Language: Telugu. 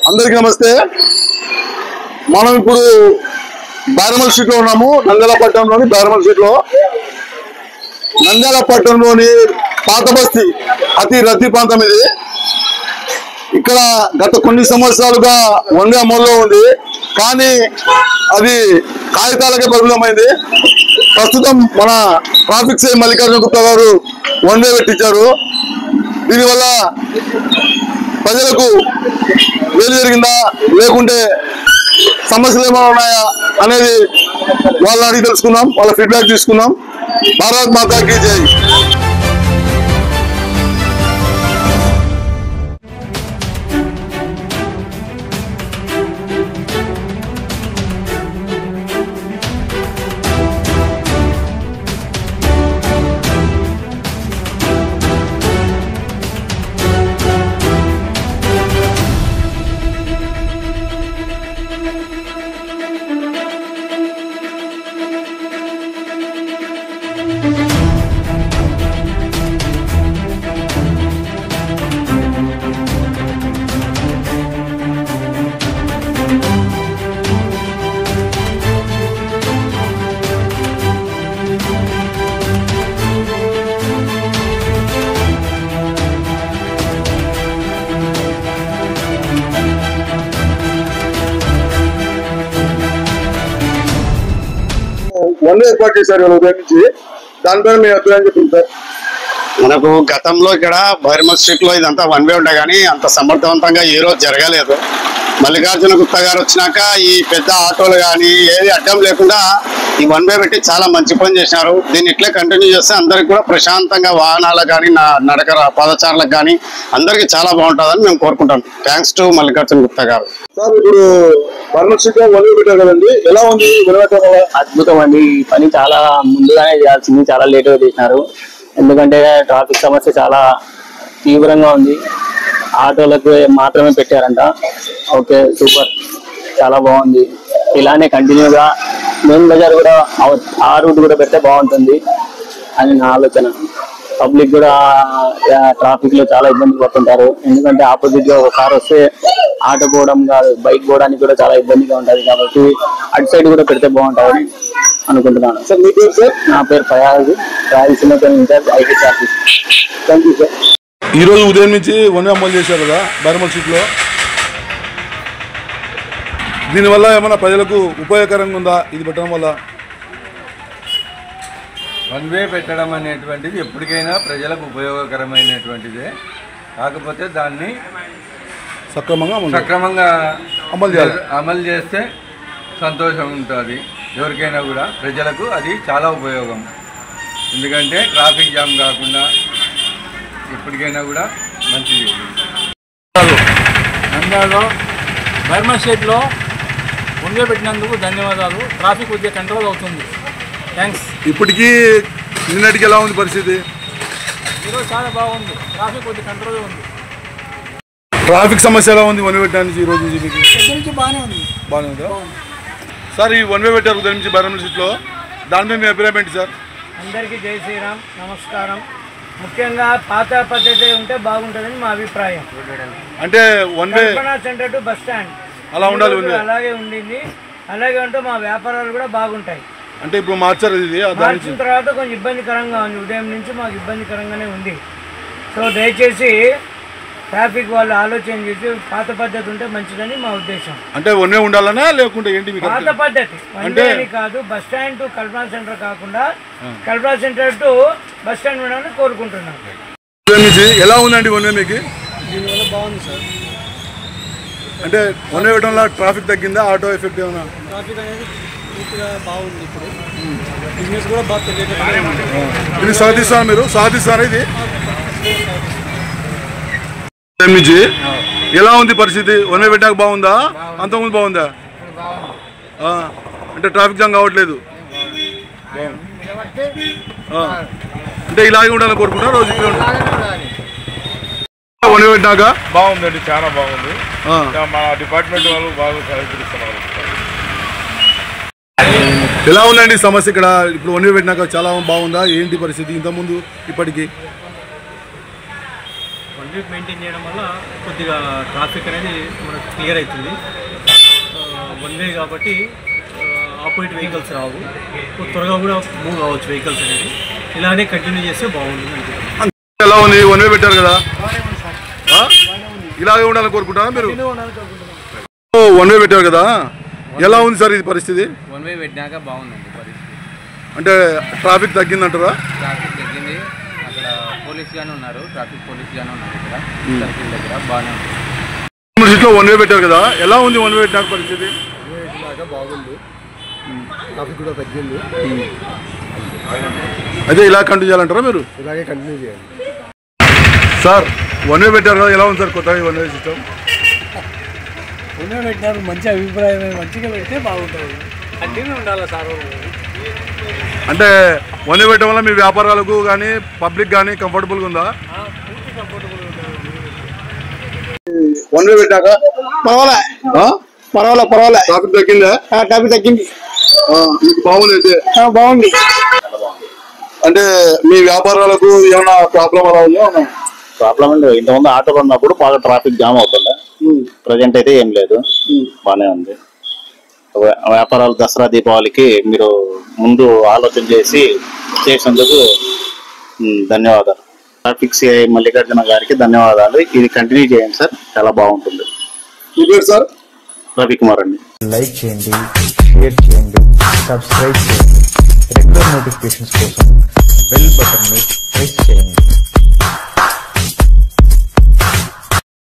అందరికీ నమస్తే. మనం ఇప్పుడు బారమల్ స్ట్రీట్ లో ఉన్నాము. నంద్యాల పట్టణంలోని బారమల్ స్ట్రీట్ లో. నంద్యాల పట్టణంలోని పాత బస్తీ అతి రద్దీ ప్రాంతం ఇది. ఇక్కడ గత కొన్ని సంవత్సరాలుగా వన్ వే అమల్లో ఉంది, కానీ అది కాగితాలకే పరిమితమైంది. ప్రస్తుతం మన ట్రాఫిక్ సై మల్లికార్జున గుప్తా గారు వన్ వే పెట్టించారు. దీనివల్ల ప్రజలకు వేలు జరిగిందా లేకుంటే సమస్యలు ఏమైనా ఉన్నాయా అనేది వాళ్ళని అడిగి తెలుసుకుందాం, వాళ్ళ ఫీడ్బ్యాక్ తీసుకుందాం. భారత్ మాతాకి జై. వన్ ఏర్పాటు చేశారు ఉదయం నుంచి, దానిపైన మీ అభిప్రాయం చెప్పింది సార్. మనకు గతంలో ఇక్కడ బారమల్ స్ట్రీట్ లో ఇదంతా వన్ వే ఉండే కానీ అంత సమర్థవంతంగా ఏ రోజు జరగలేదు. మల్లికార్జున గుప్తా గారు వచ్చినాక ఈ పెద్ద ఆటోలు కానీ ఏది అడ్డం లేకుండా ఈ వన్ వే పెట్టి చాలా మంచి పని చేసినారు. దీన్ని ఇట్లే కంటిన్యూ చేస్తే అందరికి కూడా ప్రశాంతంగా వాహనాలకు కానీ నడక పాదచారులకు కానీ అందరికి చాలా బాగుంటుందని మేము కోరుకుంటాం. థ్యాంక్స్ టు మల్లికార్జున గుప్తా గారు. సార్, ఇప్పుడు బారమల్ స్ట్రీట్ లో వన్ వే పెట్టారు కదండి, ఎలా ఉంది? అద్భుతం అండి. ఈ పని చాలా ముందుగానే చేయాల్సింది, చాలా లేటుగా చేసినారు. ఎందుకంటే ట్రాఫిక్ సమస్య చాలా తీవ్రంగా ఉంది. ఆటోలకు మాత్రమే పెట్టారంట. ఓకే, సూపర్, చాలా బాగుంది. ఇలానే కంటిన్యూగా మెయిన్ బజార్ కూడా ఆ రూట్ కూడా పెడితే బాగుంటుంది అని నా ఆలోచన. పబ్లిక్ కూడా ట్రాఫిక్ లో చాలా ఇబ్బంది పడుతుంటారు. ఎందుకంటే ఆపోజిట్ గా ఒక కార్ వస్తే ఆటో పోవడం కాదు, బైక్ పోవడానికి కూడా చాలా ఇబ్బందిగా ఉంటుంది. కాబట్టి అటు సైడ్ కూడా పెడితే బాగుంటుందని అనుకుంటున్నాను. సార్, మీ పేరు సార్? నా పేరు Fayaz, Rayalaseema incharge IT traffic. Thank you sir. ఈ రోజు ఉదయం నుంచి వన్ వే అమలు చేశారు కదా బారమల్ స్ట్రీట్ లో, దీనివల్ల ఏమైనా ప్రజలకు ఉపయోగకరంగా ఉందా ఇది పెట్టడం వల్ల? వన్ వే పెట్టడం అనేటువంటిది ఎప్పటికైనా ప్రజలకు ఉపయోగకరమైనటువంటిదే. కాకపోతే దాన్ని సక్రమంగా అమలు చేస్తే సంతోషం ఉంటుంది. ఎవరికైనా కూడా ప్రజలకు అది చాలా ఉపయోగం. ఎందుకంటే ట్రాఫిక్ జామ్ కాకుండా ఎప్పటికైనా కూడా మంచిది. నంద్యాలలో బారమల్ స్ట్రీట్లో వన్ వే పెట్టినందుకు ధన్యవాదాలు. ట్రాఫిక్ కొద్దిగా కంట్రోల్ అవుతుంది. థ్యాంక్స్. ఇప్పటికీ నిన్నటికి ఎలా ఉంది పరిస్థితి? ఈరోజు చాలా బాగుంది, ట్రాఫిక్ కొద్దిగా కంట్రోల్ ఉంది. ట్రాఫిక్ సమస్య ఎలా ఉంది వన్ వే పెట్టడానికి? ఈ రోజు నుంచి బాగానే ఉంది. బాగానే ఉందా సార్? ఈ వన్ వే పెట్టారు ఉదయం నుంచి బారమల్ స్ట్రీట్లో, దాని మీద మీ అభిప్రాయం ఏంటి సార్? అందరికీ జై శ్రీరామ్, నమస్కారం. ముఖ్యంగా పాత పద్ధతి ఉంటే బాగుంటుందని మా అభిప్రాయం. అంటే one way centre to bus stand అలా ఉండాలి, అలాగే ఉండింది. అలాగే ఉంటే మా వ్యాపారాలు కూడా బాగుంటాయి. అంటే ఇప్పుడు మార్చారు, ఇది మార్చిన తర్వాత కొంచెం ఇబ్బందికరంగా ఉంది. ఉదయం నుంచి మాకు ఇబ్బందికరంగానే ఉంది. సో దయచేసి ట్రాఫిక్ వాళ్ళు ఆలోచన చేసి పాత పద్ధతి ఉంటే మంచిదని మా ఉద్దేశం. అంటే వన్ వే ఉండాలనా లేకుంటే ఏంటి? పాత పద్ధతి అంటే కాదు, bus stand to Kalpana centre కాకుండా కల్పనా సెంటర్ టు బస్ స్టాండ్ ఉండాలని కోరుకుంటున్నాను. ఎలా ఉందండి వన్ వే మీకు? దీనివల్ల బాగుంది సార్. అంటే వన్ వే పెట్టడం వల్ల ట్రాఫిక్ తగ్గిందా? ఆటో ఎఫెక్ట్ ఏమైనా? ట్రాఫిక్ అనేది పూర్తిగా బాగుంది. ఇప్పుడు బిజినెస్ కూడా బాగా తెలియదు. ఇది సాధిస్తారా మీరు? సాధిస్తారా ఇది? నుంచి ఎలా ఉంది పరిస్థితి? వన్ వే పెట్టాక బాగుందా? అంతకుముందు బాగుందా? అంటే ట్రాఫిక్ జామ్ కావట్లేదు. అంటే ఇలాగే ఉండాలని కోరుకుంటా రోజు ఇక్కడ వన్ వే పెట్టాక బాగుందండి, చాలా బాగుంది. మన డిపార్ట్మెంట్ వాళ్ళు బాగా సహకరిస్తున్నారు. ఎలా ఉందండి సమస్య ఇక్కడ? ఇప్పుడు వన్ వే పెట్టినాక చాలా బాగుందా? ఏంటి పరిస్థితి ఇంతకుముందు ఇప్పటికి? 1 వే మెయింటైన్ చేయడం వల్ల కొద్దిగా ట్రాఫిక్ అనేది మనకు క్లియర్ అవుతుంది. 1 వే కాబట్టి ఆపోజిట్ వెహికల్స్ రావు, త్వరగా కూడా మూవ్ కావచ్చు వెహికల్స్ అనేది. ఇలానే కంటిన్యూ చేస్తే బాగుంటుంది అనుకుంటున్నాను. ఎలా ఉంది? 1 వే పెట్టారు కదా, ఇలాగే ఉండాలని కోరుకుంటారా మీరు? 1 వే పెట్టారు కదా, ఎలా ఉంది సార్ ఇది పరిస్థితి? 1 వే పెట్టినాక బాగుందండి పరిస్థితి. అంటే ట్రాఫిక్ తగ్గిందంటారా? ట్రాఫిక్ తగ్గింది. అక్కడ పోలీస్ గానే ఉన్నారు, ట్రాఫిక్ పోలీస్ గానే ఉన్నారు ఇక్కడ సర్కిల్ దగ్గర, బాగానే ఉంది. సిటీలో 1 వే పెట్టారు కదా, ఎలా ఉంది 1 వే పెట్టినాక పరిస్థితి? బాగుంది, ట్రాఫిక్ కూడా తగ్గింది. అదే ఇలా కంటిన్యూ చేయాలంటారా మీరు? ఇలాగే కంటిన్యూ చేయాలి సార్. 1 వే పెట్టారు కదా, ఎలా ఉంది సార్ కొత్తగా 1 వే సిస్టమ్? 1 వే పెట్టినారు, మంచి అభిప్రాయం, మంచిగా పెడితే బాగుంటుంది. కంటిన్యూ ఉండాలి సార్. అంటే 1 వే పెట్టడం వల్ల మీ వ్యాపారాలకు కానీ పబ్లిక్ కానీ కంఫర్టబుల్గా ఉందా? పూర్తి కంఫర్టబుల్ ఉంటుంది. 1 వే పెట్టాక పర్వాలే ట్రాఫిక్ తగ్గిందా? ట్రాఫిక్ తగ్గింది, మీకు బాగుంది అయితే? బాగుంది. అంటే మీ వ్యాపారాలకు ఏమైనా ప్రాబ్లం అలా ఉందా? ప్రాబ్లం అండి, ఇంతకుముందు ఆటోలు ఉన్నప్పుడు బాగా ట్రాఫిక్ జామ్ అవుతుండే, ప్రజెంట్ అయితే ఏం లేదు, బాగానే ఉంది. వ్యాపారాలు దసరా దీపావళికి మీరు ముందు ఆలోచన చేసినందుకు ధన్యవాదాలు. ట్రాఫిక్ సిఐ మల్లికార్జున గారికి ధన్యవాదాలు. ఇది కంటిన్యూ చేయండి సార్, చాలా బాగుంటుంది. సార్ రవికుమార్ అండి. లైక్ చేయండి, షేర్ చేయండి, సబ్స్క్రైబ్ చేయండి. రెగ్యులర్ నోటిఫికేషన్స్ కోసం బెల్ బటన్ని ప్రెస్ చేయండి.